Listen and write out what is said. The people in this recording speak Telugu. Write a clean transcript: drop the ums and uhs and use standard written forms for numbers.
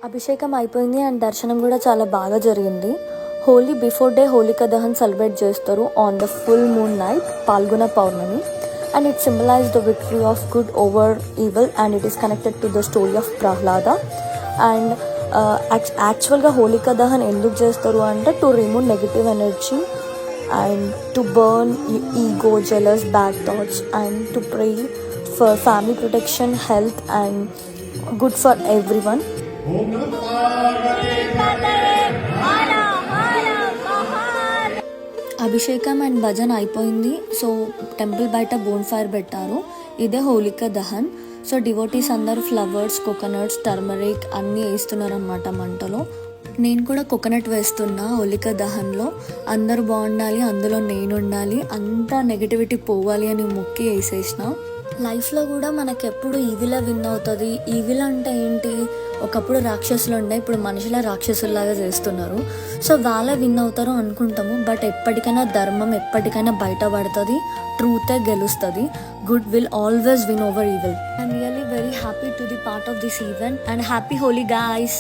అభిషేకం అయిపోయింది అండ్ దర్శనం కూడా చాలా బాగా జరిగింది. Holi before day Holika Dahan celebrate చేస్తారు on the full moon night పాల్గొన పౌర్ణమి. And it symbolize the victory of good over evil and it is connected to the story of Prahlada. And యాక్చువల్గా హోలికా దహన్ ఎందుకు చేస్తారు అంటే to remove negative energy and to burn ego, jealous, bad thoughts and to pray for family protection, health and good for everyone. అభిషేకం అండ్ భజన్ అయిపోయింది. సో టెంపుల్ బయట బోన్ ఫైర్ పెట్టారు. ఇదే హోలికా దహన్. సో డివోటీస్ అందరూ ఫ్లవర్స్, కోకోనట్స్, టర్మరిక్ అన్నీ వేస్తున్నారు అన్నమాట మంటలో. నేను కూడా కోకోనట్ వేస్తున్నా హోలికా దహన్లో. అందరూ బాగుండాలి, అందులో నేను ఉండాలి, అంతా నెగిటివిటీ పోవాలి అని మొక్కి వేసేసిన. లైఫ్లో కూడా మనకు ఎప్పుడు ఈవిలే విన్ అవుతుంది. ఈవిల్ అంటే ఏంటి, ఒకప్పుడు రాక్షసులు ఉండే, ఇప్పుడు మనుషులే రాక్షసుల్లాగా చేస్తున్నారు. సో వాళ్ళే విన్ అవుతారు అనుకుంటాము, బట్ ఎప్పటికైనా ధర్మం ఎప్పటికైనా బయటపడుతుంది, ట్రూతే గెలుస్తుంది. Good will always win over evil. I'm really very happy to the part of this event and happy Holi guys.